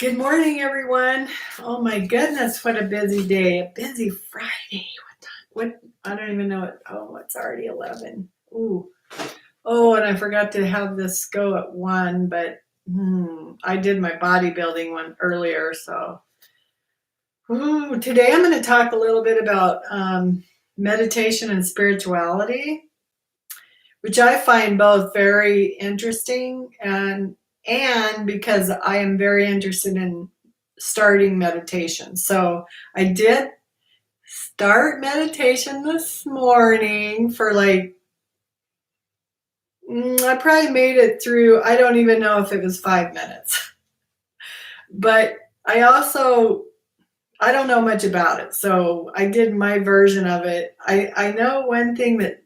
Good morning, everyone. Oh my goodness, what a busy day. A busy Friday. What? I don't even know it. Oh, it's already 11. Ooh. Oh, and I forgot to have this go at 1, but I did my bodybuilding one earlier. So today I'm going to talk a little bit about meditation and spirituality, which I find both very interesting and because I am very interested in starting meditation. So I did start meditation this morning for I probably made it through, I don't even know if it was 5 minutes. But I don't know much about it. So I did my version of it. I know one thing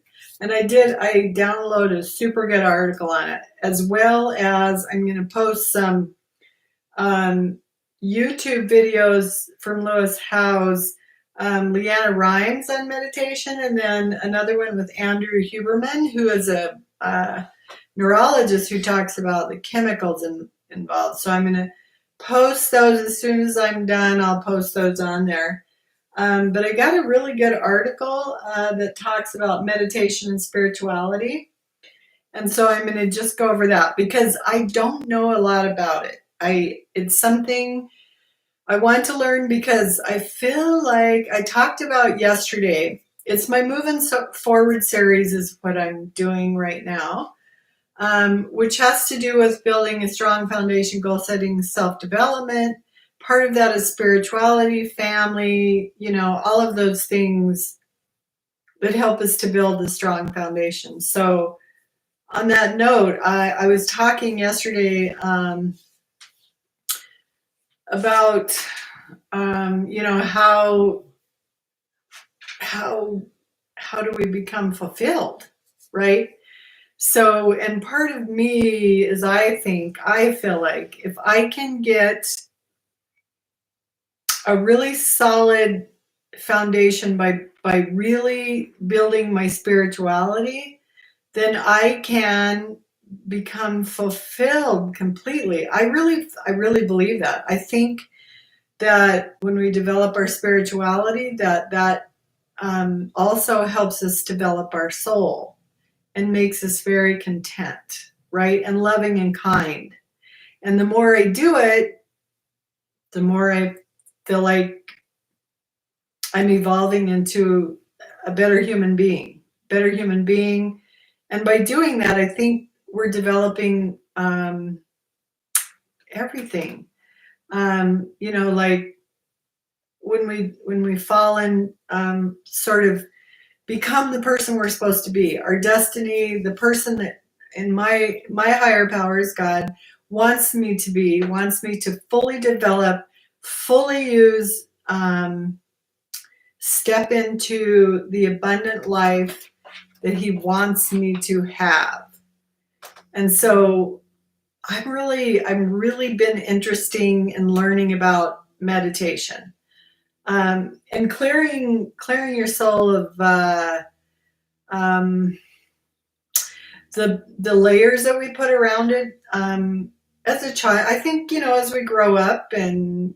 and I downloaded a super good article on it, as well as I'm going to post some YouTube videos from Lewis Howes, Leanna Rhymes on meditation, and then another one with Andrew Huberman, who is a neurologist who talks about the chemicals involved. So I'm going to post those as soon as I'm done. I'll post those on there. But I got a really good article that talks about meditation and spirituality. And so I'm going to just go over that because I don't know a lot about it. It's something I want to learn because I feel like I talked about yesterday. It's my Moving Forward series is what I'm doing right now, which has to do with building a strong foundation, goal setting, self-development. Part of that is spirituality, family, all of those things that help us to build a strong foundation. So on that note, I was talking yesterday about how do we become fulfilled, right? So, and part of me is I feel like if I can get a really solid foundation by really building my spirituality, then I can become fulfilled completely. I really believe that. I think that when we develop our spirituality, that also helps us develop our soul and makes us very content, right? And loving and kind. And the more I do it, the more I feel like I'm evolving into a better human being. And by doing that, I think we're developing everything. Like when we fall and sort of become the person we're supposed to be, our destiny, the person that in my higher powers, God wants me to fully develop, fully use, step into the abundant life that He wants me to have. And so I've really been interested in learning about meditation, and clearing your soul of the layers that we put around it. As a child, I think as we grow up and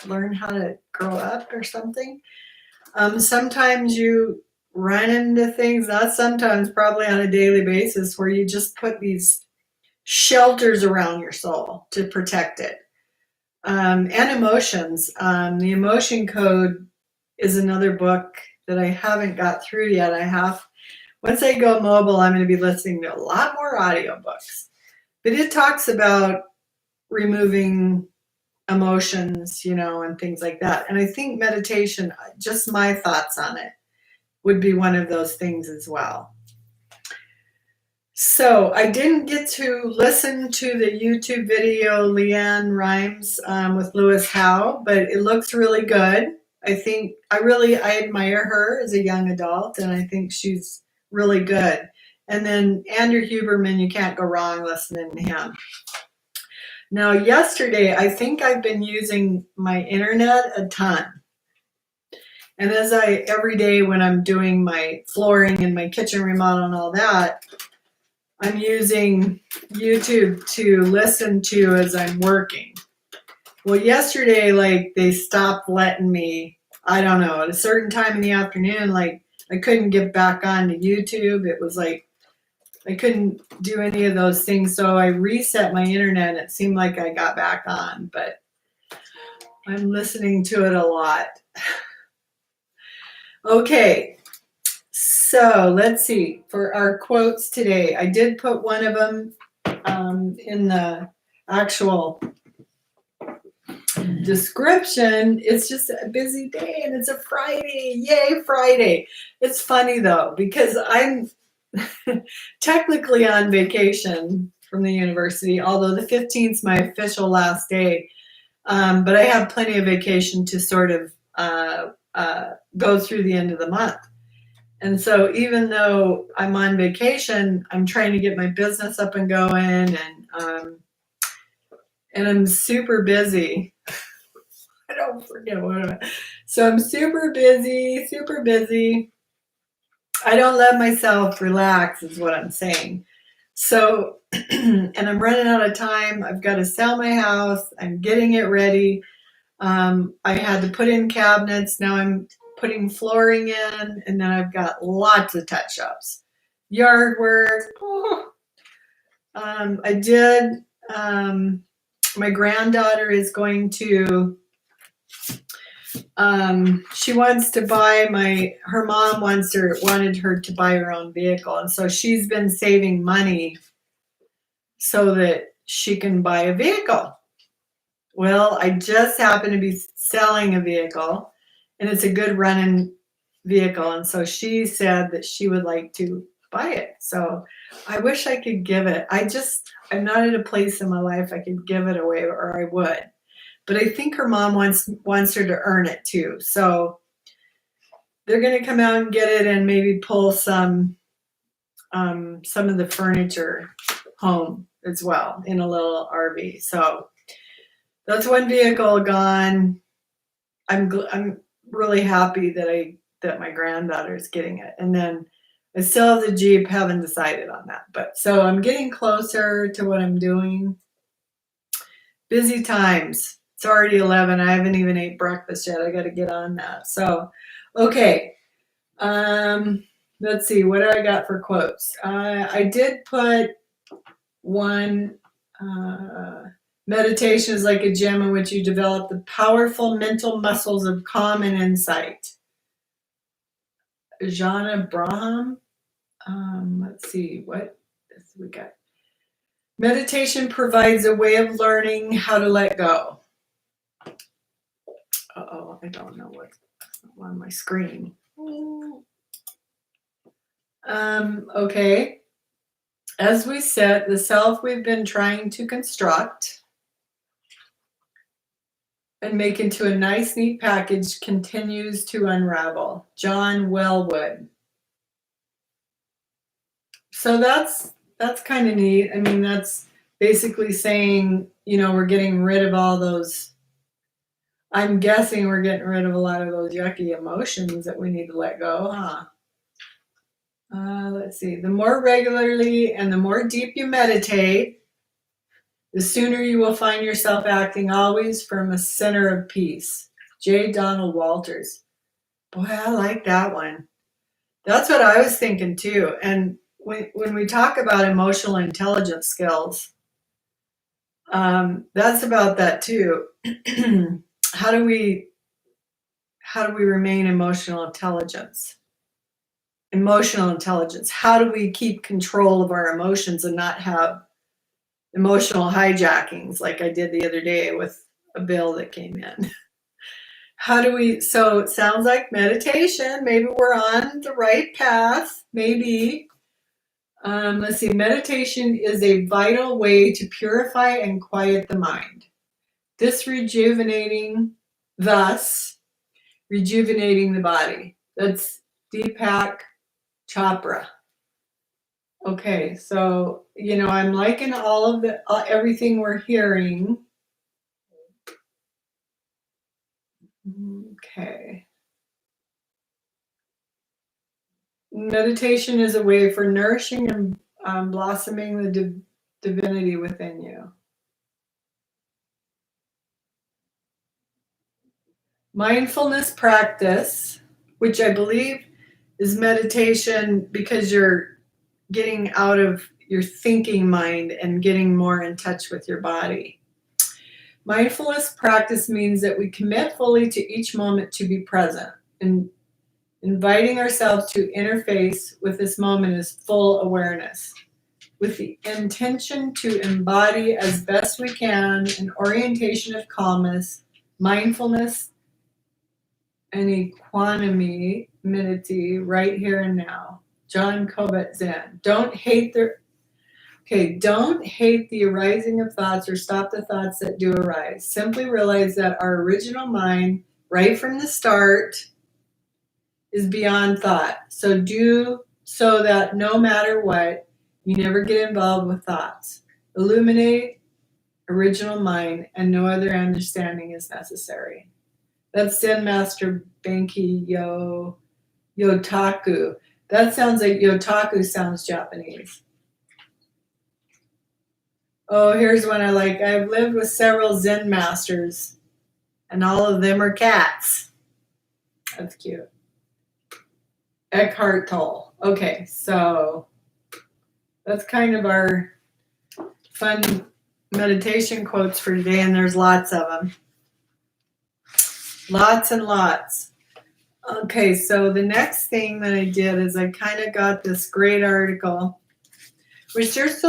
learn how to grow up or something, sometimes you run into things. Not sometimes, probably on a daily basis, where you just put these shelters around your soul to protect it. And emotions. The Emotion Code is another book that I haven't got through yet. Once I go mobile, I'm going to be listening to a lot more audiobooks. But it talks about removing emotions, and things like that. And I think meditation, just my thoughts on it, would be one of those things as well. So I didn't get to listen to the YouTube video Leanne Rhymes with Lewis Howe, but it looks really good. I admire her as a young adult, and I think she's really good. And then Andrew Huberman, you can't go wrong listening to him. Now, yesterday, I think I've been using my internet a ton. And every day when I'm doing my flooring and my kitchen remodel and all that, I'm using YouTube to listen to as I'm working. Well, yesterday, like, they stopped letting me, I don't know, at a certain time in the afternoon, like, I couldn't get back on to YouTube. It was like, I couldn't do any of those things. So I reset my internet and it seemed like I got back on, but I'm listening to it a lot. Okay. So let's see, for our quotes today, I did put one of them in the actual description. It's just a busy day and it's a Friday. Yay, Friday. It's funny though, because I'm technically on vacation from the university, although the 15th is my official last day. But I have plenty of vacation to sort of go through the end of the month. And so even though I'm on vacation, I'm trying to get my business up and going, and I'm super busy. I don't forget what I'm. So I'm super busy, super busy. I don't let myself relax, is what I'm saying. So, and I'm running out of time. I've got to sell my house. I'm getting it ready. I had to put in cabinets. Now I'm putting flooring in, and then I've got lots of touch-ups, yard work. I did. My granddaughter is going to. She wants to buy her mom wanted her to buy her own vehicle, and so she's been saving money so that she can buy a vehicle. Well, I just happen to be selling a vehicle, and it's a good running vehicle, and so she said that she would like to buy it. So I wish I could give it. I'm not at a place in my life I could give it away, or I would. But I think her mom wants her to earn it too. So they're going to come out and get it and maybe pull some of the furniture home as well in a little RV. So that's one vehicle gone. I'm really happy that my granddaughter is getting it. And then I still have the Jeep, haven't decided on that. But so I'm getting closer to what I'm doing. Busy times. It's already 11. I haven't even ate breakfast yet. I got to get on that. So, okay. Let's see. What do I got for quotes? I did put one. Meditation is like a gym in which you develop the powerful mental muscles of calm and insight. Ajahn Brahm. Let's see. What we got? Meditation provides a way of learning how to let go. I don't know what's on my screen. Okay. As we said, the self we've been trying to construct and make into a nice, neat package continues to unravel. John Wellwood. So that's kind of neat. I mean, that's basically saying, we're getting rid of all those. I'm guessing we're getting rid of a lot of those yucky emotions that we need to let go, huh? Let's see. The more regularly and the more deep you meditate, the sooner you will find yourself acting always from a center of peace. J. Donald Walters. Boy, I like that one. That's what I was thinking too. And when we talk about emotional intelligence skills, that's about that too. How do we remain emotional intelligence? Emotional intelligence. How do we keep control of our emotions and not have emotional hijackings like I did the other day with a bill that came in? So it sounds like meditation. Maybe we're on the right path. Maybe. Let's see. Meditation is a vital way to purify and quiet the mind. Thus rejuvenating the body. That's Deepak Chopra. Okay, so I'm liking all of everything we're hearing. Okay. Meditation is a way for nourishing and blossoming the divinity within you. Mindfulness practice, which I believe is meditation because you're getting out of your thinking mind and getting more in touch with your body. Mindfulness practice means that we commit fully to each moment to be present, and inviting ourselves to interface with this moment is full awareness, with the intention to embody as best we can an orientation of calmness, mindfulness, and equanimity right here and now. John Kabat-Zinn. Don't hate the arising of thoughts or stop the thoughts that do arise. Simply realize that our original mind, right from the start, is beyond thought. So do so that no matter what, you never get involved with thoughts. Illuminate original mind, and no other understanding is necessary. That's Zen Master Benki Yotaku. That sounds like Yotaku sounds Japanese. Oh, here's one I like. I've lived with several Zen masters, and all of them are cats. That's cute. Eckhart Tolle. Okay, so that's kind of our fun meditation quotes for today, and there's lots of them. Lots and lots. Okay, so the next thing that I did is I kind of got this great article, which there's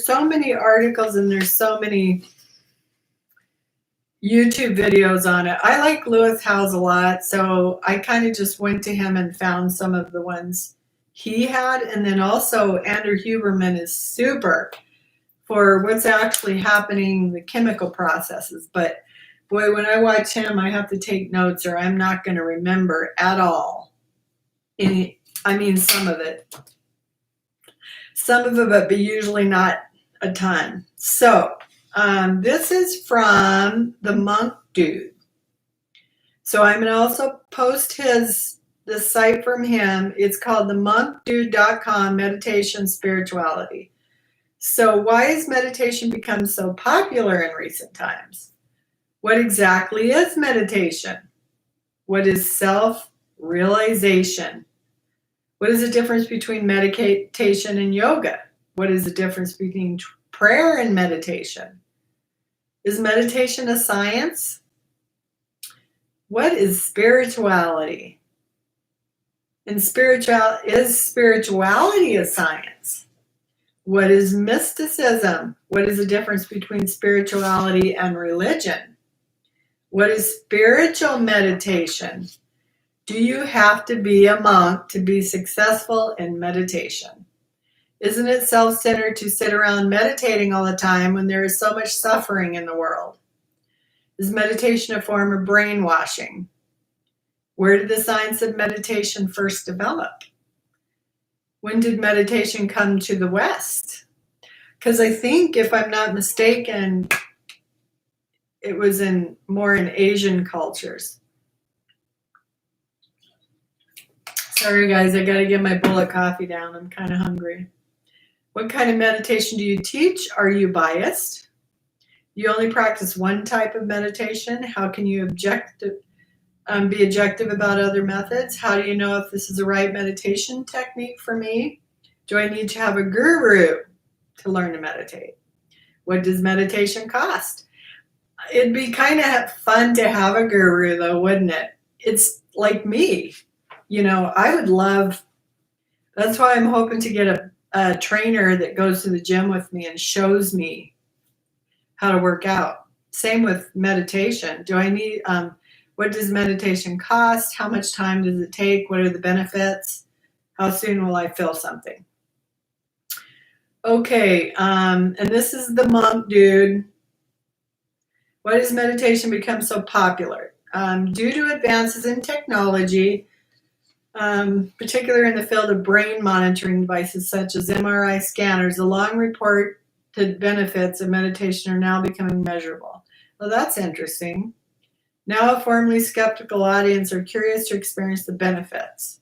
so many articles and there's so many YouTube videos on it. I like Lewis Howes a lot, so I kind of just went to him and found some of the ones he had, and then also Andrew Huberman is super for what's actually happening, the chemical processes. But boy, when I watch him, I have to take notes or I'm not going to remember at all. Some of it. Some of it, but usually not a ton. So this is from the Monk Dude. So I'm going to also post the site from him. It's called themonkdude.com, Meditation Spirituality. So why has meditation become so popular in recent times? What exactly is meditation? What is self-realization? What is the difference between meditation and yoga? What is the difference between prayer and meditation? Is meditation a science? What is spirituality? And is spirituality a science? What is mysticism? What is the difference between spirituality and religion? What is spiritual meditation? Do you have to be a monk to be successful in meditation? Isn't it self-centered to sit around meditating all the time when there is so much suffering in the world? Is meditation a form of brainwashing? Where did the science of meditation first develop? When did meditation come to the West? Because I think, if I'm not mistaken, it was more in Asian cultures. Sorry guys, I gotta get my bullet coffee down. I'm kind of hungry. What kind of meditation do you teach? Are you biased? You only practice one type of meditation? How can you be objective about other methods? How do you know if this is the right meditation technique for me? Do I need to have a guru to learn to meditate? What does meditation cost? It'd be kind of fun to have a guru though, wouldn't it? It's like me. I would love, that's why I'm hoping to get a trainer that goes to the gym with me and shows me how to work out. Same with meditation. Do I need, what does meditation cost? How much time does it take? What are the benefits? How soon will I feel something? Okay, and this is the Monk Dude. Why does meditation become so popular? Due to advances in technology, particularly in the field of brain monitoring devices such as MRI scanners, the long reported benefits of meditation are now becoming measurable. Well, that's interesting. Now a formerly skeptical audience are curious to experience the benefits.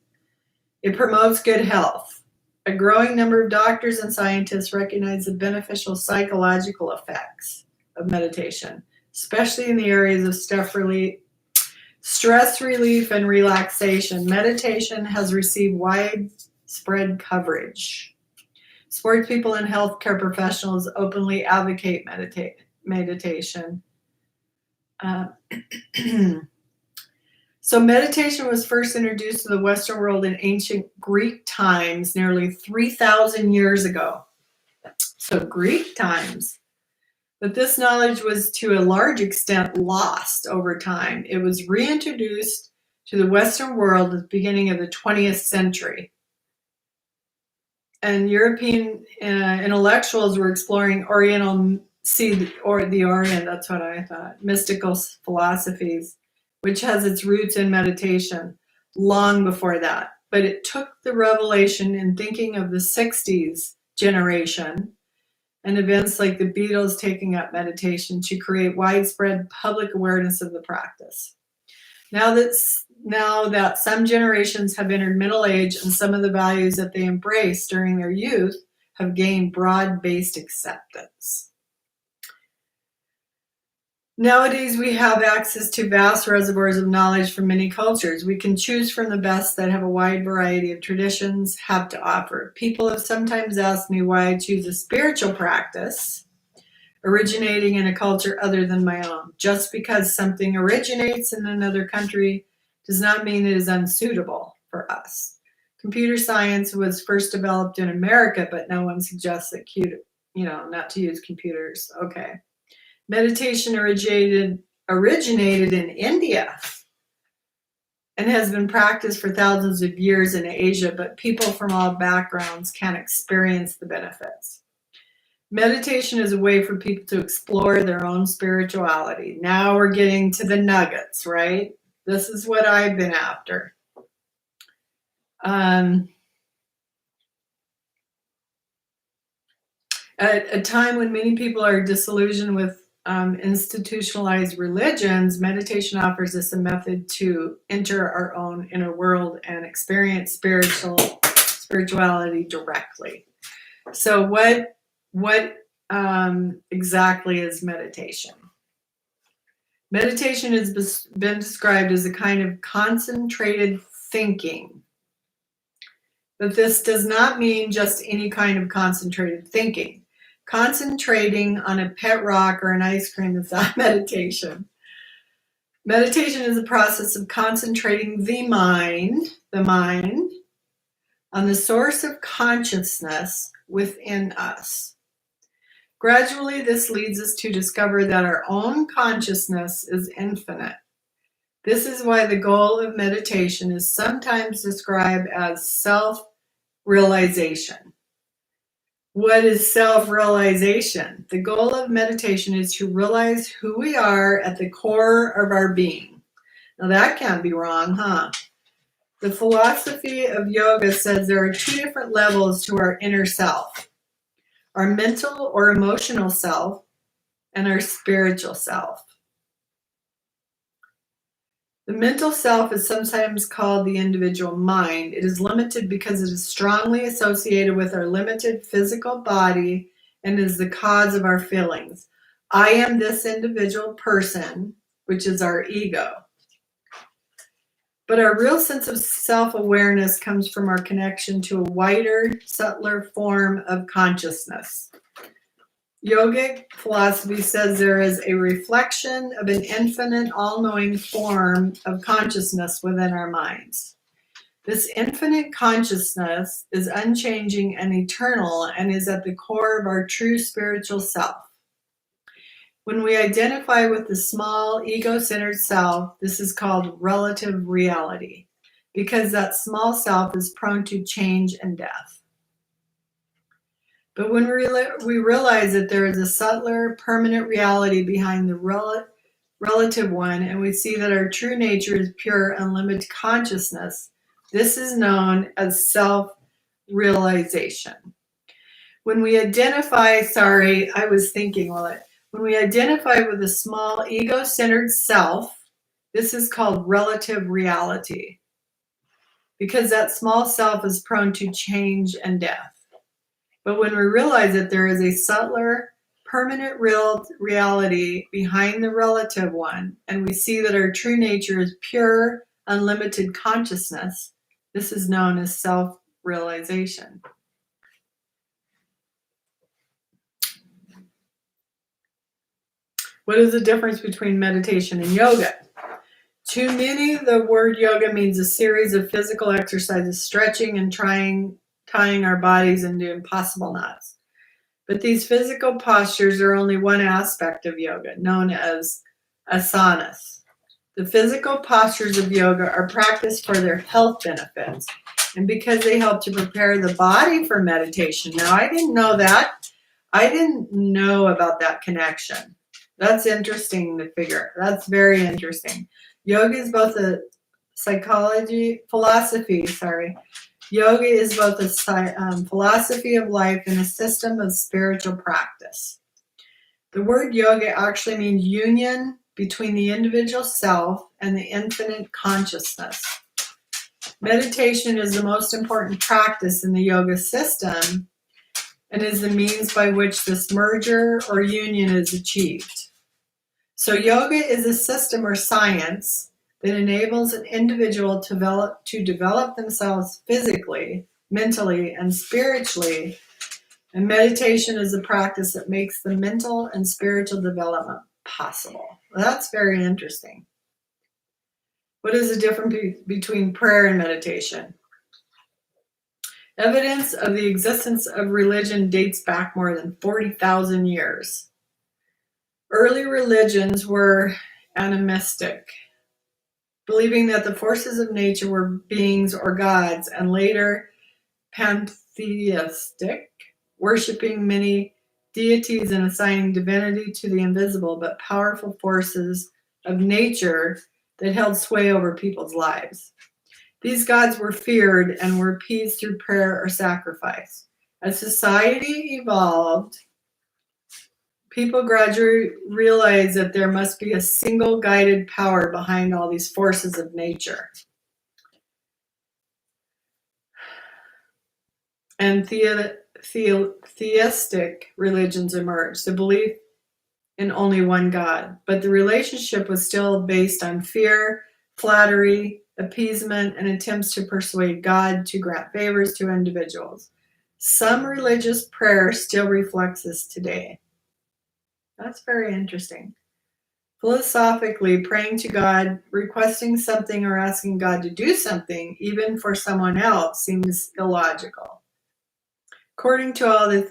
It promotes good health. A growing number of doctors and scientists recognize the beneficial psychological effects of meditation, especially in the areas of stress relief, Stress relief and relaxation. Meditation has received widespread coverage. Sports people and healthcare professionals openly advocate meditation. So meditation was first introduced to the Western world in ancient Greek times, nearly 3,000 years ago. So Greek times. But this knowledge was to a large extent lost over time. It was reintroduced to the Western world at the beginning of the 20th century. And European intellectuals were exploring Oriental, the Orient, that's what I thought, mystical philosophies, which has its roots in meditation long before that. But it took the revelation in thinking of the 60s generation and events like the Beatles taking up meditation to create widespread public awareness of the practice. Now that some generations have entered middle age and some of the values that they embraced during their youth have gained broad-based acceptance. Nowadays, we have access to vast reservoirs of knowledge from many cultures. We can choose from the best that have a wide variety of traditions have to offer. People have sometimes asked me why I choose a spiritual practice originating in a culture other than my own. Just because something originates in another country does not mean it is unsuitable for us. Computer science was first developed in America, but no one suggests that not to use computers. Okay. Meditation originated in India and has been practiced for thousands of years in Asia, but people from all backgrounds can experience the benefits. Meditation is a way for people to explore their own spirituality. Now we're getting to the nuggets, right? This is what I've been after. At a time when many people are disillusioned with institutionalized religions, meditation offers us a method to enter our own inner world and experience spirituality directly. So what exactly is meditation? Meditation has been described as a kind of concentrated thinking. But this does not mean just any kind of concentrated thinking. Concentrating on a pet rock or an ice cream is not meditation. Meditation is a process of concentrating the mind, on the source of consciousness within us. Gradually, this leads us to discover that our own consciousness is infinite. This is why the goal of meditation is sometimes described as self-realization. What is self-realization? The goal of meditation is to realize who we are at the core of our being. Now that can't be wrong, huh? The philosophy of yoga says there are two different levels to our inner self: our mental or emotional self and our spiritual self. The mental self is sometimes called the individual mind. It is limited because it is strongly associated with our limited physical body and is the cause of our feelings. I am this individual person, which is our ego. But our real sense of self-awareness comes from our connection to a wider, subtler form of consciousness. Yogic philosophy says there is a reflection of an infinite, all-knowing form of consciousness within our minds. This infinite consciousness is unchanging and eternal and is at the core of our true spiritual self. When we identify with the small, ego-centered self, this is called relative reality, because that small self is prone to change and death. But when we realize that there is a subtler, permanent reality behind the relative one, and we see that our true nature is pure, unlimited consciousness, this is known as self-realization. When we identify, when we identify with a small, ego-centered self, this is called relative reality, because that small self is prone to change and death. But when we realize that there is a subtler, permanent reality behind the relative one, and we see that our true nature is pure, unlimited consciousness. This is known as self-realization. What is the difference between meditation and yoga? To many, the word yoga means a series of physical exercises, stretching and tying our bodies into impossible knots. But these physical postures are only one aspect of yoga, known as asanas. The physical postures of yoga are practiced for their health benefits and because they help to prepare the body for meditation. Now, I didn't know that. I didn't know about that connection. That's interesting to figure. That's very interesting. Yoga is both a philosophy. Yoga is both a philosophy of life and a system of spiritual practice. The word yoga actually means union between the individual self and the infinite consciousness. Meditation is the most important practice in the yoga system and is the means by which this merger or union is achieved. So yoga is a system or science that enables an individual to develop themselves physically, mentally, and spiritually. And meditation is a practice that makes the mental and spiritual development possible. Well, that's very interesting. What is the difference between prayer and meditation? Evidence of the existence of religion dates back more than 40,000 years. Early religions were animistic, believing that the forces of nature were beings or gods, and later pantheistic, worshiping many deities and assigning divinity to the invisible but powerful forces of nature that held sway over people's lives. These gods were feared and were appeased through prayer or sacrifice. As society evolved, people gradually realized that there must be a single guided power behind all these forces of nature. And theistic religions emerged, the belief in only one God. But the relationship was still based on fear, flattery, appeasement, and attempts to persuade God to grant favors to individuals. Some religious prayer still reflects this today. That's very interesting. Philosophically, praying to God, requesting something, or asking God to do something, even for someone else, seems illogical. According to all the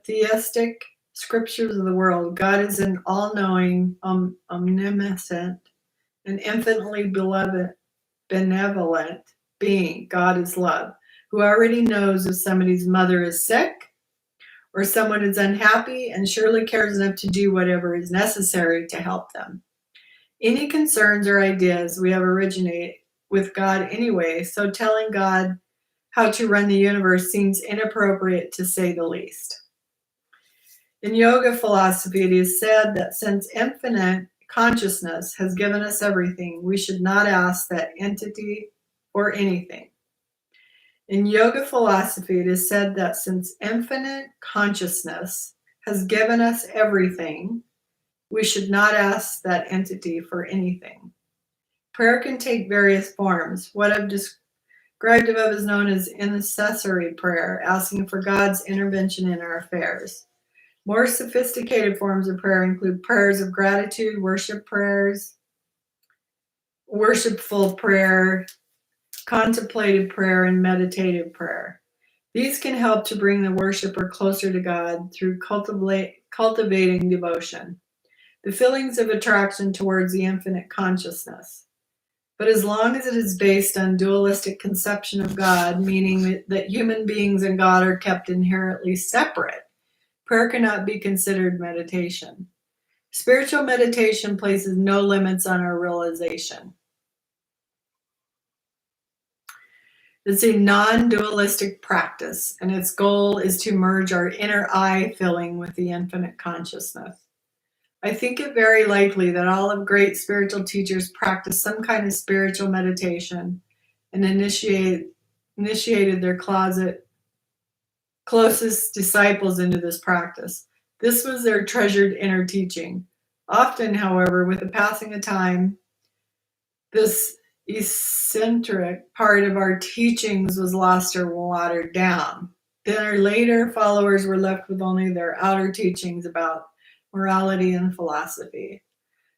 theistic scriptures of the world, God is an all-knowing, omniscient, and infinitely benevolent being. God is love, who already knows if somebody's mother is sick or someone is unhappy and surely cares enough to do whatever is necessary to help them. Any concerns or ideas we have originate with God anyway, so telling God how to run the universe seems inappropriate to say the least. In yoga philosophy, it is said that since infinite consciousness has given us everything, we should not ask that entity for anything. In yoga philosophy, it is said that since infinite consciousness has given us everything, we should not ask that entity for anything. Prayer can take various forms. What I've described above is known as intercessory prayer, asking for God's intervention in our affairs. More sophisticated forms of prayer include prayers of gratitude, worship prayers, worshipful prayer, contemplative prayer, and meditative prayer. These can help to bring the worshiper closer to God through cultivating devotion, the feelings of attraction towards the infinite consciousness. But as long as it is based on dualistic conception of God, meaning that human beings and God are kept inherently separate, prayer cannot be considered meditation. Spiritual meditation places no limits on our realization. It's a non-dualistic practice, and its goal is to merge our inner I feeling with the infinite consciousness. I think it very likely that all of great spiritual teachers practiced some kind of spiritual meditation and initiated their closest disciples into this practice. This was their treasured inner teaching. Often, however, with the passing of time, this eccentric part of our teachings was lost or watered down. Their later followers were left with only their outer teachings about morality and philosophy.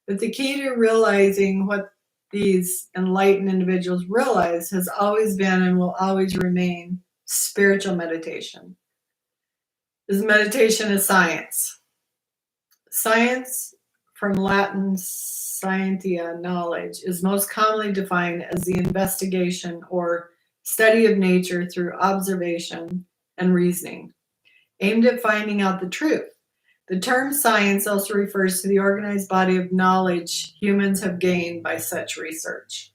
But the key to realizing what these enlightened individuals realize has always been and will always remain spiritual meditation. Is meditation a science? Science, from Latin scientia, knowledge, is most commonly defined as the investigation or study of nature through observation and reasoning, aimed at finding out the truth. The term science also refers to the organized body of knowledge humans have gained by such research.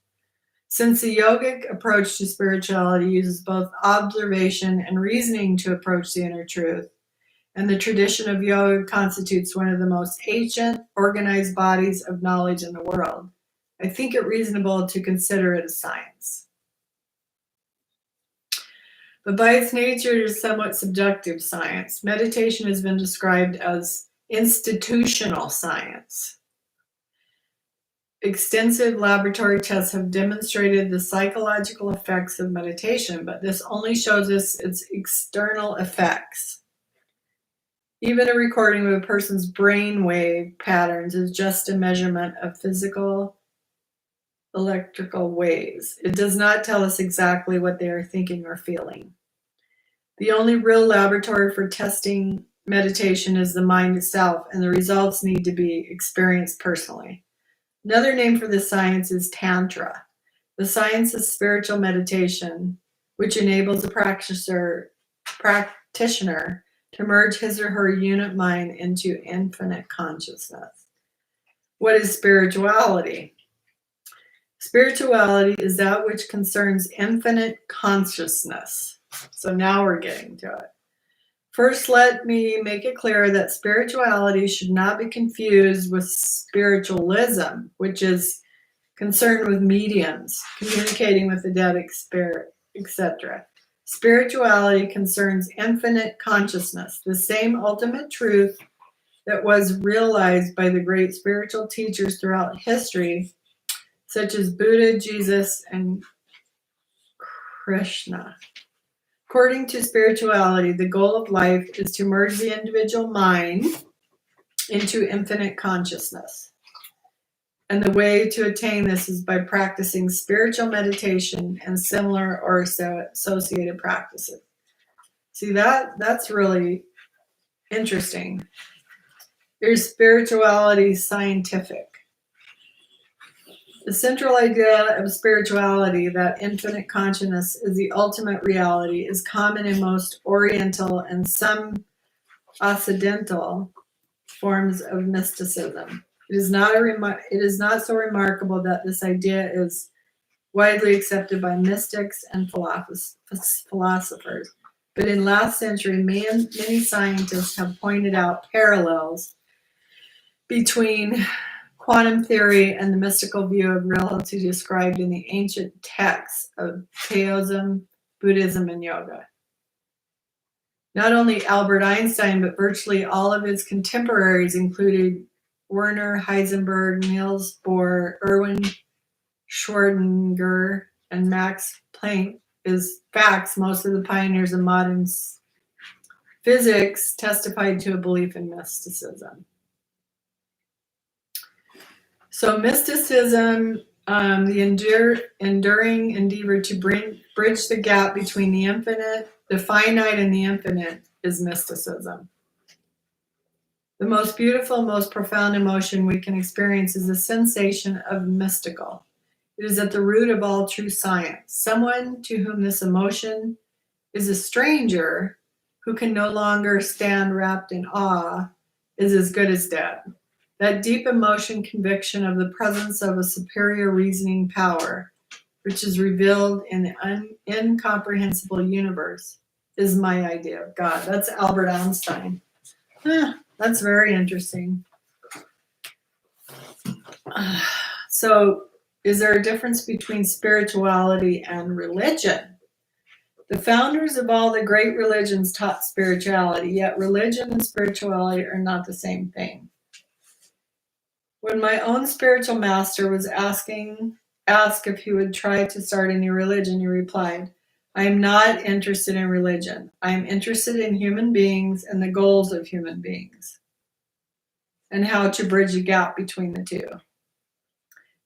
Since the yogic approach to spirituality uses both observation and reasoning to approach the inner truth, and the tradition of yoga constitutes one of the most ancient organized bodies of knowledge in the world, I think it reasonable to consider it a science. But by its nature, it is somewhat subjective science. Meditation has been described as institutional science. Extensive laboratory tests have demonstrated the psychological effects of meditation, but this only shows us its external effects. Even a recording of a person's brainwave patterns is just a measurement of physical electrical waves. It does not tell us exactly what they are thinking or feeling. The only real laboratory for testing meditation is the mind itself, and the results need to be experienced personally. Another name for this science is Tantra, the science of spiritual meditation, which enables a practitioner to merge his or her unit mind into infinite consciousness. What is spirituality? Spirituality is that which concerns infinite consciousness. So now we're getting to it. First, let me make it clear that spirituality should not be confused with spiritualism, which is concerned with mediums, communicating with the dead, etc. Spirituality concerns infinite consciousness, the same ultimate truth that was realized by the great spiritual teachers throughout history, such as Buddha, Jesus, and Krishna. According to spirituality, the goal of life is to merge the individual mind into infinite consciousness. And the way to attain this is by practicing spiritual meditation and similar or associated practices. See, that's really interesting. Is spirituality scientific? The central idea of spirituality, that infinite consciousness is the ultimate reality, is common in most Oriental and some Occidental forms of mysticism. It is not so remarkable that this idea is widely accepted by mystics and philosophers. But in last century, many scientists have pointed out parallels between quantum theory and the mystical view of reality described in the ancient texts of Taoism, Buddhism, and yoga. Not only Albert Einstein, but virtually all of his contemporaries included Werner Heisenberg, Niels Bohr, Erwin Schrödinger, and Max Planck. Is facts, most of the pioneers of modern physics testified to a belief in mysticism. So mysticism, the enduring endeavor to bridge the gap between the infinite, the finite, and the infinite is mysticism. The most beautiful, most profound emotion we can experience is the sensation of mystical. It is at the root of all true science. Someone to whom this emotion is a stranger, who can no longer stand wrapped in awe, is as good as dead. That deep emotion conviction of the presence of a superior reasoning power, which is revealed in the incomprehensible universe, is my idea of God. That's Albert Einstein. That's very interesting. So, is there a difference between spirituality and religion? The founders of all the great religions taught spirituality, yet religion and spirituality are not the same thing. When my own spiritual master was asked if he would try to start a new religion, he replied, I am not interested in religion. I am interested in human beings and the goals of human beings and how to bridge a gap between the two.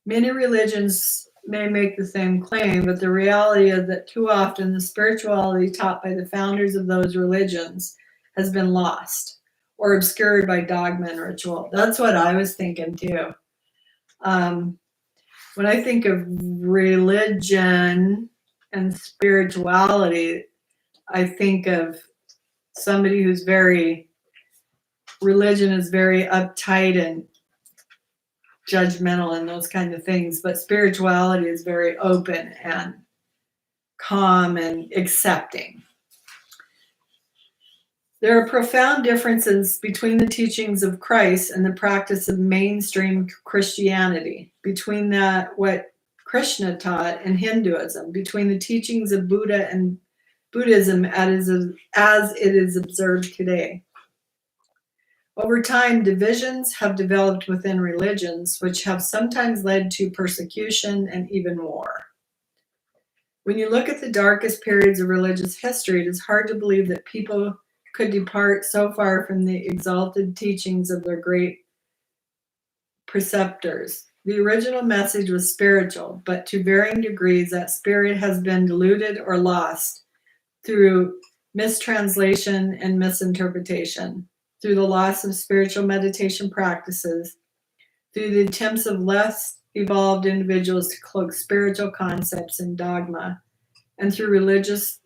Many religions may make the same claim, but the reality is that too often the spirituality taught by the founders of those religions has been lost or obscured by dogma and ritual. That's what I was thinking too. When I think of religion and spirituality, I think of somebody who's religion is very uptight and judgmental and those kind of things, but spirituality is very open and calm and accepting. There are profound differences between the teachings of Christ and the practice of mainstream Christianity, between what Krishna taught and Hinduism, between the teachings of Buddha and Buddhism as it is observed today. Over time, divisions have developed within religions, which have sometimes led to persecution and even war. When you look at the darkest periods of religious history, it is hard to believe that people could depart so far from the exalted teachings of their great preceptors. The original message was spiritual, but to varying degrees, that spirit has been diluted or lost through mistranslation and misinterpretation, through the loss of spiritual meditation practices, through the attempts of less evolved individuals to cloak spiritual concepts in dogma, and through religious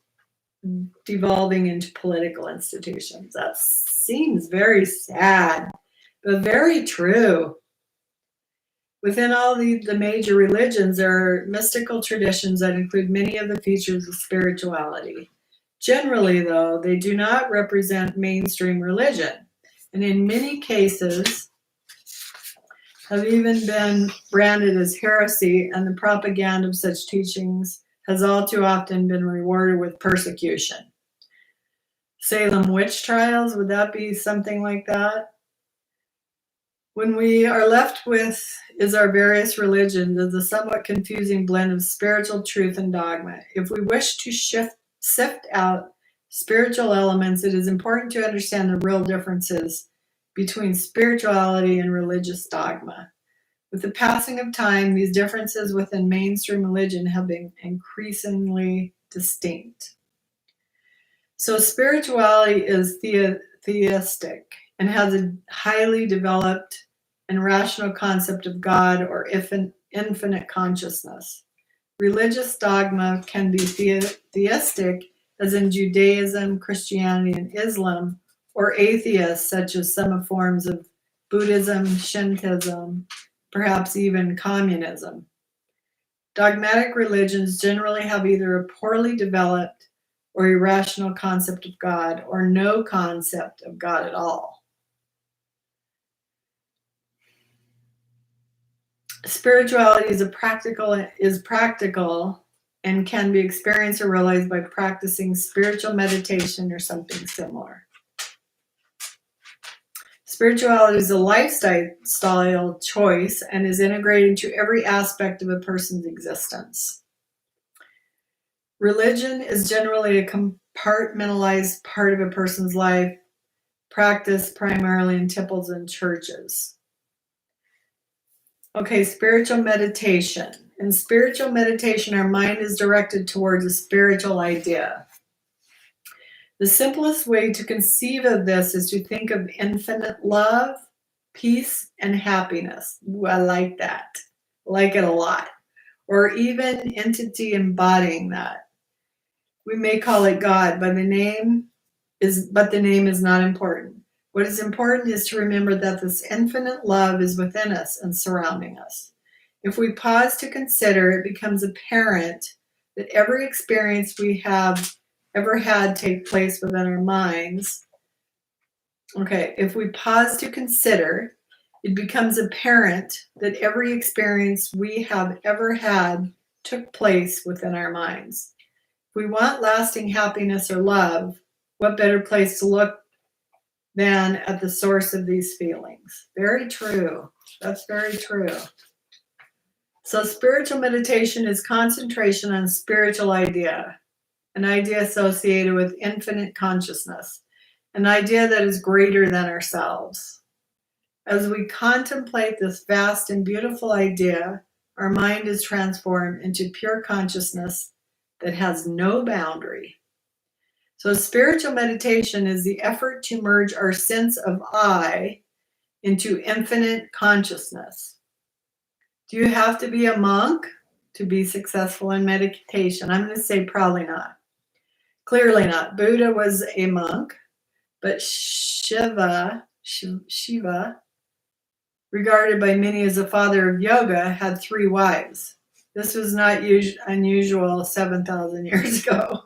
devolving into political institutions. That seems very sad, but very true. Within all the major religions, there are mystical traditions that include many of the features of spirituality. Generally, though, they do not represent mainstream religion, and in many cases have even been branded as heresy, and the propaganda of such teachings has all too often been rewarded with persecution. Salem witch trials, would that be something like that? When we are left with is our various religions as a somewhat confusing blend of spiritual truth and dogma. If we wish to sift out spiritual elements, it is important to understand the real differences between spirituality and religious dogma. With the passing of time, these differences within mainstream religion have been increasingly distinct. So spirituality is theistic and has a highly developed and rational concept of God or infinite consciousness. Religious dogma can be theistic, as in Judaism, Christianity, and Islam, or atheist, such as some forms of Buddhism, Shintoism, perhaps even communism. Dogmatic religions generally have either a poorly developed or irrational concept of God, or no concept of God at all. Spirituality is practical and can be experienced or realized by practicing spiritual meditation or something similar. Spirituality is a lifestyle choice and is integrated into every aspect of a person's existence. Religion is generally a compartmentalized part of a person's life, practiced primarily in temples and churches. Okay, spiritual meditation. In spiritual meditation, our mind is directed towards a spiritual idea. The simplest way to conceive of this is to think of infinite love, peace, and happiness. Ooh, I like that. I like it a lot. Or even entity embodying that. We may call it God, but the name is not important. What is important is to remember that this infinite love is within us and surrounding us. If we pause to consider, it becomes apparent that every experience we have ever had take place within our minds. Okay, if we pause to consider, it becomes apparent that every experience we have ever had took place within our minds. If we want lasting happiness or love, what better place to look than at the source of these feelings? Very true. That's very true. So spiritual meditation is concentration on spiritual idea, an idea associated with infinite consciousness, an idea that is greater than ourselves. As we contemplate this vast and beautiful idea, our mind is transformed into pure consciousness that has no boundary. So spiritual meditation is the effort to merge our sense of I into infinite consciousness. Do you have to be a monk to be successful in meditation? I'm going to say probably not. Clearly not. Buddha was a monk, but Shiva, regarded by many as the father of yoga, had 3 wives. This was not unusual 7,000 years ago.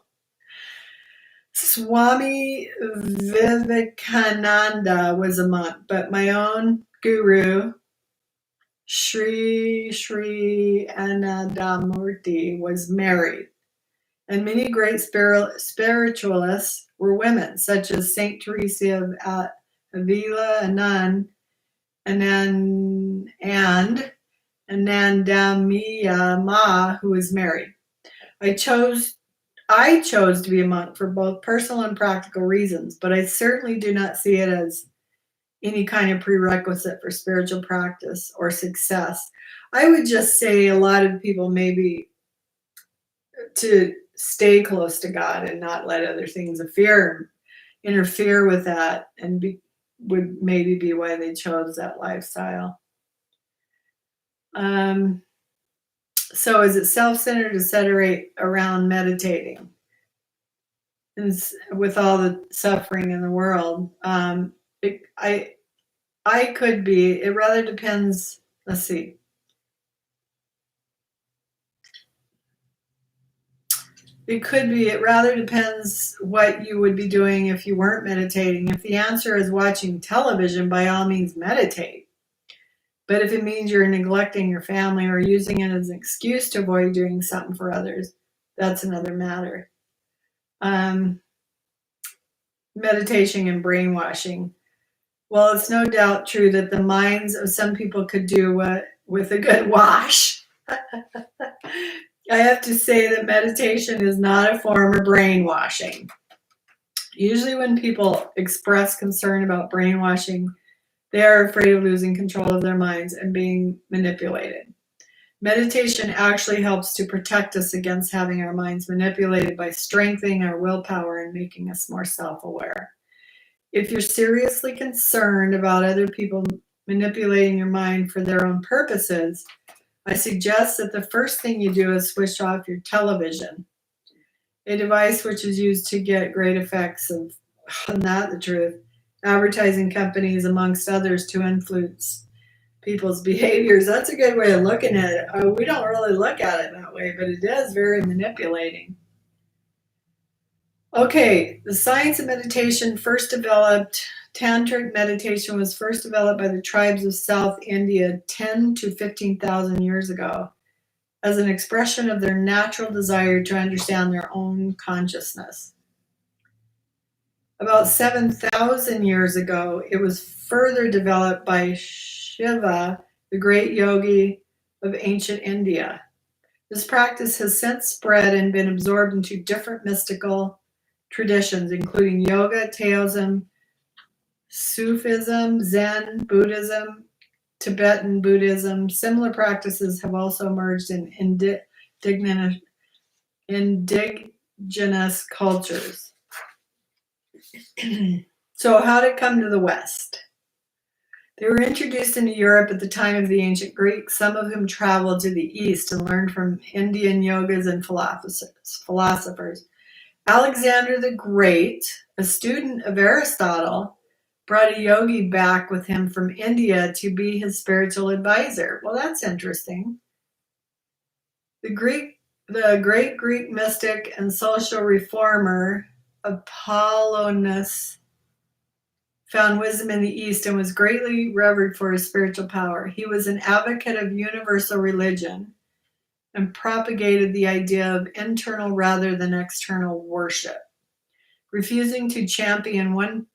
Swami Vivekananda was a monk, but my own guru, Sri Anandamurti, was married. And many great spiritualists were women, such as Saint Teresa of Avila, and Anandamiya Ma, who was married. I chose to be a monk for both personal and practical reasons, but I certainly do not see it as any kind of prerequisite for spiritual practice or success. I would just say a lot of people maybe to stay close to God and not let other things interfere with that, and would maybe be why they chose that lifestyle. So is it self-centered to sit around meditating with all the suffering in the world? I could be. It rather depends. Let's see. It could be. It rather depends what you would be doing if you weren't meditating. If the answer is watching television, by all means meditate. But if it means you're neglecting your family or using it as an excuse to avoid doing something for others, that's another matter. Meditation and brainwashing. Well, it's no doubt true that the minds of some people could do with a good wash. I have to say that meditation is not a form of brainwashing. Usually when people express concern about brainwashing, they are afraid of losing control of their minds and being manipulated. Meditation actually helps to protect us against having our minds manipulated by strengthening our willpower and making us more self-aware. If you're seriously concerned about other people manipulating your mind for their own purposes, I suggest that the first thing you do is switch off your television, a device which is used to get great effects of, not the truth, advertising companies, amongst others, to influence people's behaviors. That's a good way of looking at it. We don't really look at it that way, but it is very manipulating. Okay, the science of meditation tantric meditation was first developed by the tribes of South India 10 to 15,000 years ago as an expression of their natural desire to understand their own consciousness. About 7,000 years ago, it was further developed by Shiva, the great yogi of ancient India. This practice has since spread and been absorbed into different mystical traditions, including yoga, Taoism, Sufism, Zen, Buddhism, Tibetan Buddhism. Similar practices have also emerged in indigenous cultures. So how did it come to the West? They were introduced into Europe at the time of the ancient Greeks, some of whom traveled to the East and learned from Indian yogas and philosophers. Alexander the Great, a student of Aristotle, brought a yogi back with him from India to be his spiritual advisor. Well, that's interesting. The great Greek mystic and social reformer Apollonius found wisdom in the East and was greatly revered for his spiritual power. He was an advocate of universal religion and propagated the idea of internal rather than external worship, refusing to champion one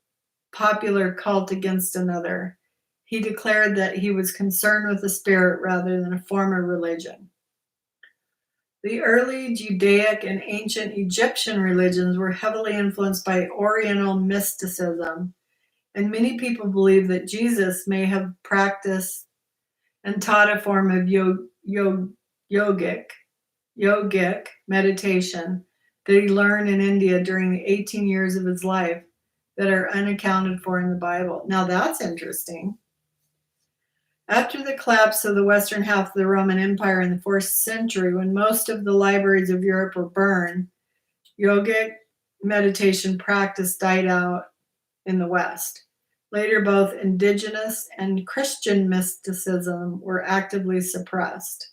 popular cult against another. He declared that he was concerned with the spirit rather than a form of religion. The early Judaic and ancient Egyptian religions were heavily influenced by Oriental mysticism, and many people believe that Jesus may have practiced and taught a form of yogic meditation that he learned in India during the 18 years of his life that are unaccounted for in the Bible. Now that's interesting. After the collapse of the western half of the Roman Empire in the 4th century, when most of the libraries of Europe were burned, yogic meditation practice died out in the West. Later, both indigenous and Christian mysticism were actively suppressed,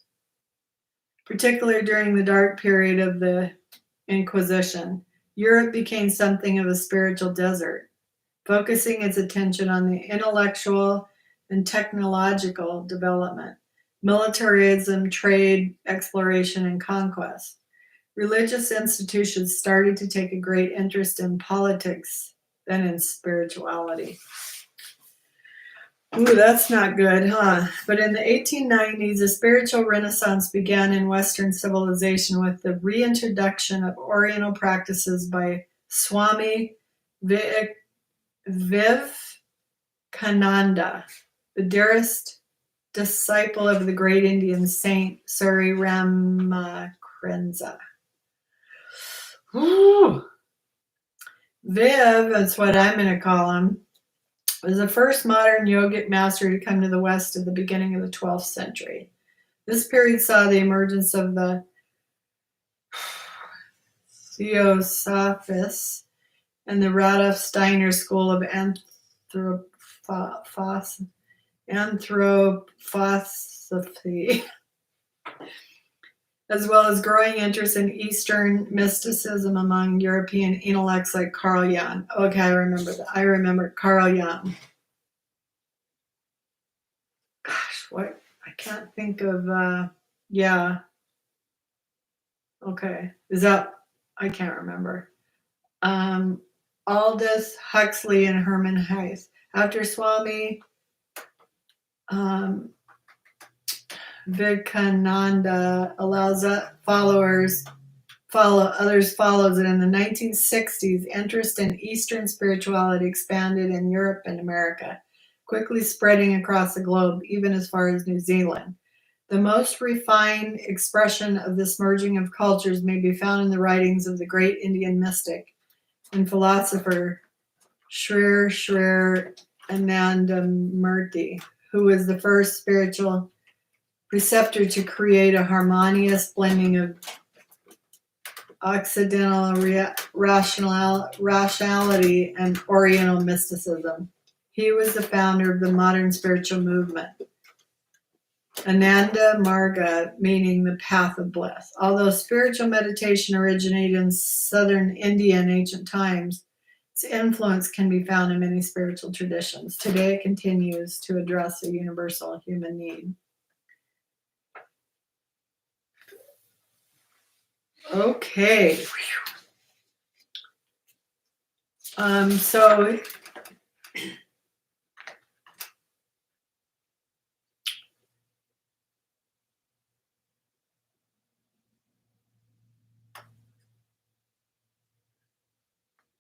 particularly during the dark period of the Inquisition. Europe became something of a spiritual desert, focusing its attention on the intellectual and technological development, militarism, trade, exploration, and conquest. Religious institutions started to take a great interest in politics than in spirituality. Ooh, that's not good, huh? But in the 1890s, a spiritual renaissance began in Western civilization with the reintroduction of Oriental practices by Swami Vivekananda, the dearest disciple of the great Indian saint Sri Ramakrishna. Ooh. Viv, that's what I'm going to call him, was the first modern yogic master to come to the West at the beginning of the 12th century. This period saw the emergence of the Theosophists and the Rudolf Steiner school of anthroposophy, as well as growing interest in Eastern mysticism among European intellects like Carl Jung. Okay, I remember that. I remember Carl Jung. Gosh, what? I can't think of, yeah. Okay, is that, I can't remember. Aldous Huxley and Herman Hesse. After Swami Vivekananda allows others follows it in the 1960s. Interest in Eastern spirituality expanded in Europe and America, quickly spreading across the globe, even as far as New Zealand. The most refined expression of this merging of cultures may be found in the writings of the great Indian mystic and philosopher Sri Anandamurti, who was the first spiritual preceptor to create a harmonious blending of Occidental rationality and Oriental mysticism. He was the founder of the modern spiritual movement. Ananda Marga, meaning the path of bliss. Although spiritual meditation originated in southern India in ancient times, its influence can be found in many spiritual traditions. Today it continues to address a universal human need. Okay.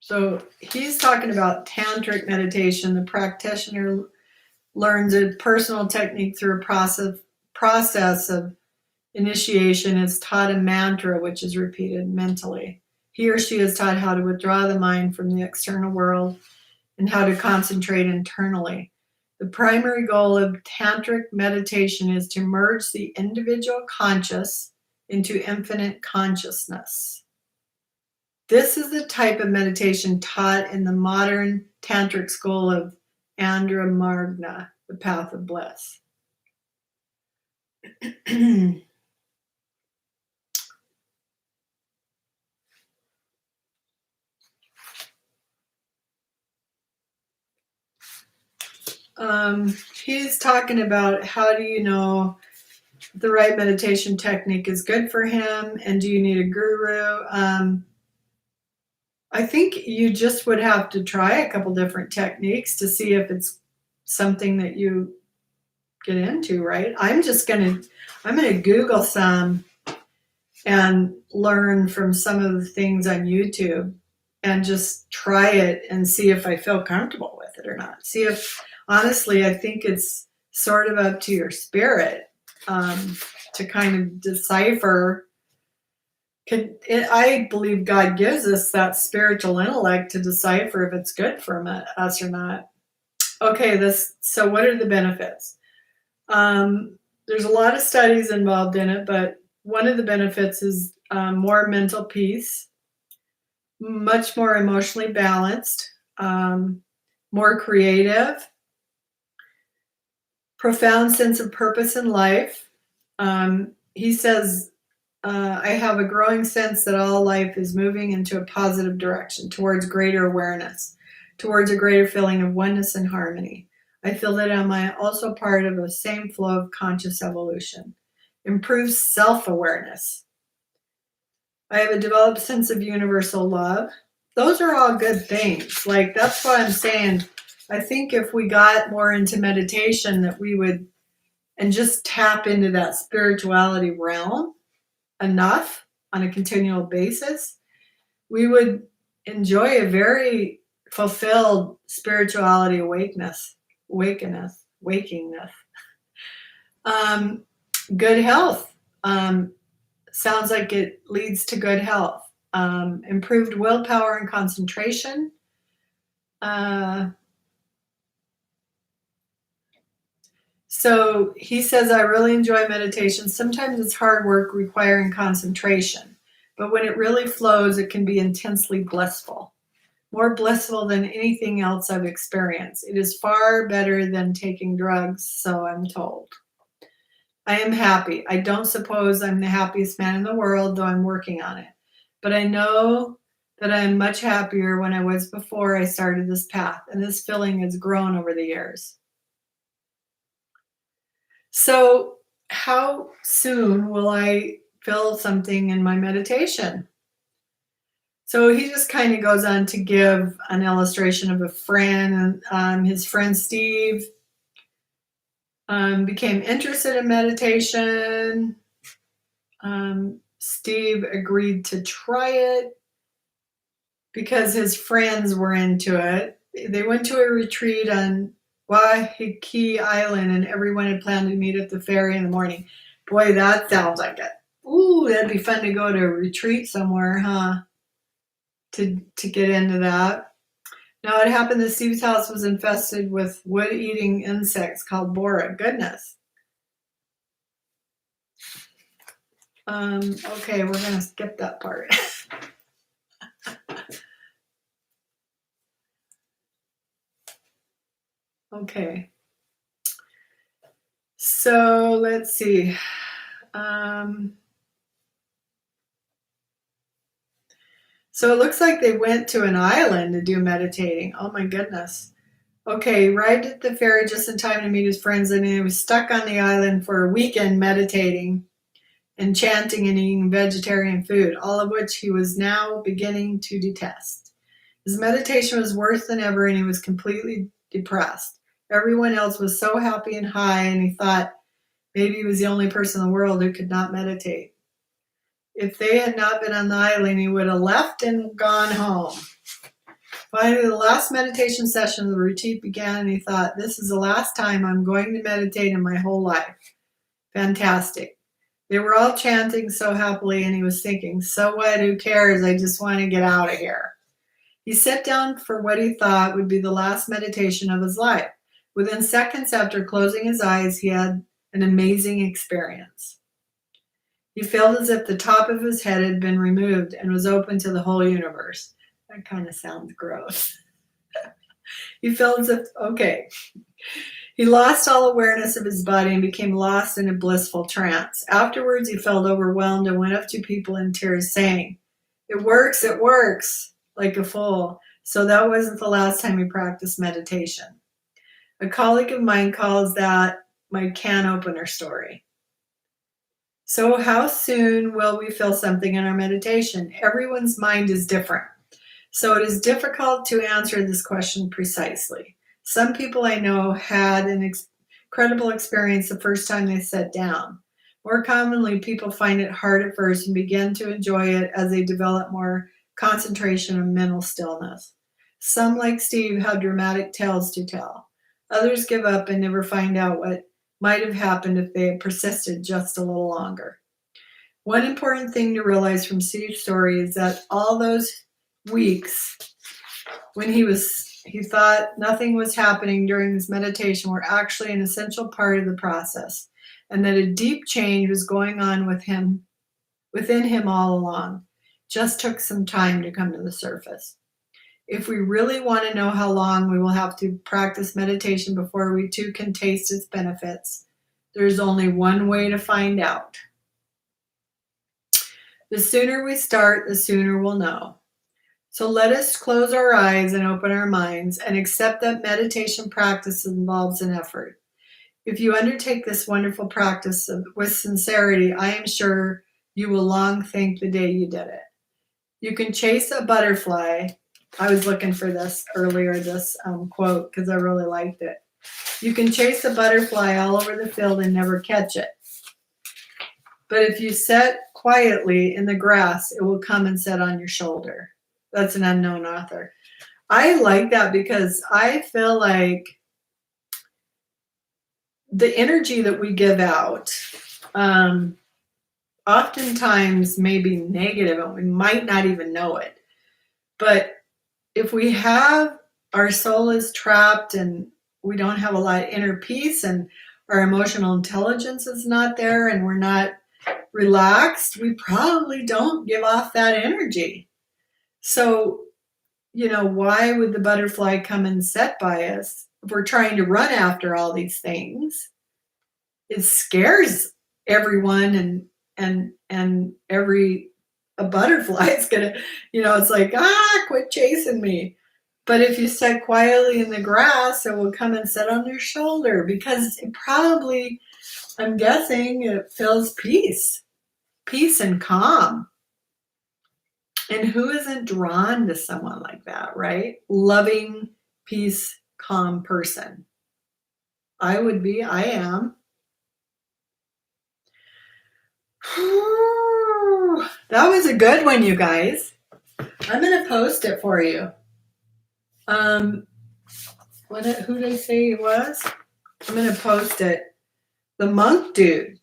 So he's talking about tantric meditation. The practitioner learns a personal technique through a process of initiation, is taught a mantra which is repeated mentally. He or she is taught how to withdraw the mind from the external world and how to concentrate internally. The primary goal of tantric meditation is to merge the individual conscious into infinite consciousness. This is the type of meditation taught in the modern tantric school of Ajahn Brahm, the path of bliss. He's talking about how do you know the right meditation technique is good for him, and do you need a guru? I think you just would have to try a couple different techniques to see if it's something that you get into, right? I'm gonna Google some and learn from some of the things on YouTube and just try it and see if I feel comfortable with it or not. See if, honestly, I think it's sort of up to your spirit to kind of decipher. I believe God gives us that spiritual intellect to decipher if it's good for us or not. Okay, so what are the benefits? There's a lot of studies involved in it, but one of the benefits is more mental peace, much more emotionally balanced, more creative, profound sense of purpose in life. He says, I have a growing sense that all life is moving into a positive direction, towards greater awareness, towards a greater feeling of oneness and harmony. I feel that I'm also part of the same flow of conscious evolution. Improves self-awareness. I have a developed sense of universal love. Those are all good things. Like, that's why I'm saying, I think if we got more into meditation, that we would, and just tap into that spirituality realm enough on a continual basis, we would enjoy a very fulfilled spirituality wakiness. Good health. Sounds like it leads to good health. Improved willpower and concentration. So he says, I really enjoy meditation. Sometimes it's hard work requiring concentration, but when it really flows, it can be intensely blissful. More blissful than anything else I've experienced. It is far better than taking drugs, so I'm told. I am happy. I don't suppose I'm the happiest man in the world, though I'm working on it. But I know that I am much happier when I was before I started this path, and this feeling has grown over the years. So, how soon will I feel something in my meditation? So he just kind of goes on to give an illustration of a friend. His friend Steve became interested in meditation. Steve agreed to try it because his friends were into it. They went to a retreat on Waiheke Island, and everyone had planned to meet at the ferry in the morning. Boy, that sounds like it. Ooh, that'd be fun to go to a retreat somewhere, huh? To get into that. Now, it happened that Steve's house was infested with wood-eating insects called bora. Goodness. Okay, we're going to skip that part. Okay. So let's see. So it looks like they went to an island to do meditating. Oh my goodness. Okay, arrived at the ferry just in time to meet his friends, and he was stuck on the island for a weekend meditating and chanting and eating vegetarian food, all of which he was now beginning to detest. His meditation was worse than ever, and he was completely depressed. Everyone else was so happy and high, and he thought maybe he was the only person in the world who could not meditate. If they had not been on the island, he would have left and gone home. Finally, the last meditation session of the retreat began, and he thought, this is the last time I'm going to meditate in my whole life. Fantastic. They were all chanting so happily, and he was thinking, so what, who cares? I just want to get out of here. He sat down for what he thought would be the last meditation of his life. Within seconds after closing his eyes, he had an amazing experience. He felt as if the top of his head had been removed and was open to the whole universe. That kind of sounds gross. He felt as if, okay. He lost all awareness of his body and became lost in a blissful trance. Afterwards, he felt overwhelmed and went up to people in tears saying, it works, like a fool. So that wasn't the last time he practiced meditation. A colleague of mine calls that my can opener story. So how soon will we feel something in our meditation? Everyone's mind is different. So it is difficult to answer this question precisely. Some people I know had an incredible experience the first time they sat down. More commonly, people find it hard at first and begin to enjoy it as they develop more concentration and mental stillness. Some, like Steve, have dramatic tales to tell. Others give up and never find out what might have happened if they had persisted just a little longer. One important thing to realize from Steve's story is that all those weeks when he thought nothing was happening during his meditation were actually an essential part of the process, and that a deep change was going on within him all along. Just took some time to come to the surface. If we really want to know how long we will have to practice meditation before we too can taste its benefits, there's only one way to find out. The sooner we start, the sooner we'll know. So let us close our eyes and open our minds and accept that meditation practice involves an effort. If you undertake this wonderful practice with sincerity, I am sure you will long thank the day you did it. You can chase a butterfly. I was looking for this earlier, this quote, because I really liked it. You can chase a butterfly all over the field and never catch it. But if you sit quietly in the grass, it will come and sit on your shoulder. That's an unknown author. I like that because I feel like the energy that we give out oftentimes may be negative and we might not even know it. But if we have our soul is trapped and we don't have a lot of inner peace and our emotional intelligence is not there and we're not relaxed, we probably don't give off that energy. So, why would the butterfly come and sit by us if we're trying to run after all these things? It scares everyone and a butterfly is gonna, it's like, quit chasing me. But if you sit quietly in the grass, it will come and sit on your shoulder because it probably, I'm guessing, it feels peace and calm. And who isn't drawn to someone like that, right? Loving, peace, calm person. I would be, I am. That was a good one, you guys. I'm going to post it for you. Who did I say it was? I'm going to post it. The monk dude.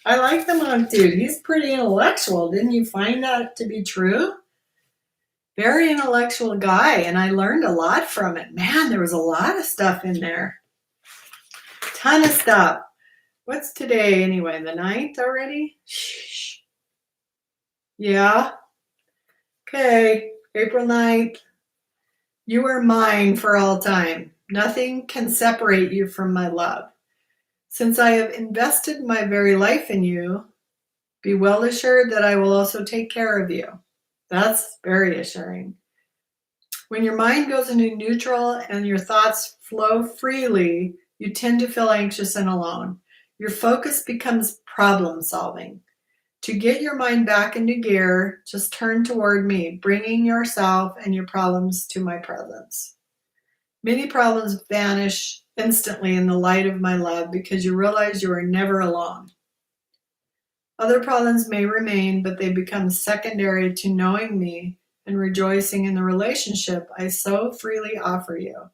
I like the monk dude. He's pretty intellectual. Didn't you find that to be true? Very intellectual guy, and I learned a lot from it. Man, there was a lot of stuff in there. Ton of stuff. What's today anyway? The 9th already? Shh. Yeah. Okay. April 9th. You are mine for all time. Nothing can separate you from my love. Since I have invested my very life in you, be well assured that I will also take care of you. That's very assuring. When your mind goes into neutral and your thoughts flow freely, you tend to feel anxious and alone. Your focus becomes problem solving. To get your mind back into gear, just turn toward me, bringing yourself and your problems to my presence. Many problems vanish instantly in the light of my love because you realize you are never alone. Other problems may remain, but they become secondary to knowing me and rejoicing in the relationship I so freely offer you.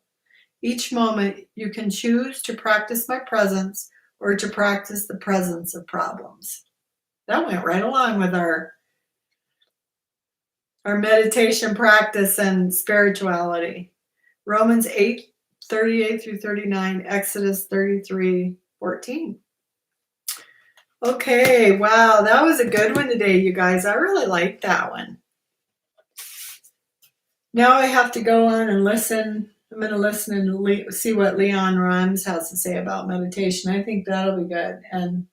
Each moment you can choose to practice my presence or to practice the presence of problems. That went right along with our meditation practice and spirituality. Romans 8:38 through 39, Exodus 33:14. Okay, wow, that was a good one today, you guys. I really liked that one. Now I have to go on and listen. I'm going to listen and see what Leon Rhymes has to say about meditation. I think that'll be good. And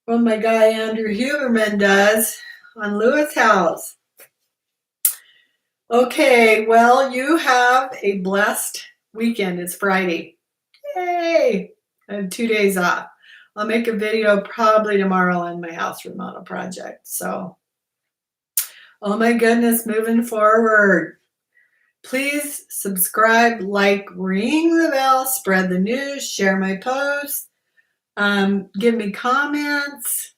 what my guy Andrew Huberman does on Lewis House. Okay, well, you have a blessed weekend. It's Friday. Yay! I have 2 days off. I'll make a video probably tomorrow on my house remodel project. So, oh my goodness, moving forward. Please subscribe, like, ring the bell, spread the news, share my posts, give me comments,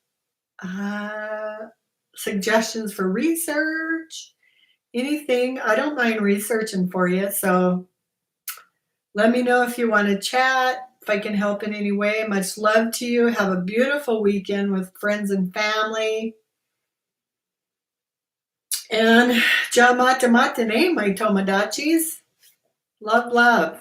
suggestions for research, anything. I don't mind researching for you. So let me know if you want to chat, if I can help in any way. Much love to you. Have a beautiful weekend with friends and family. And Jamata Matane, my Tomadachis. Love, love.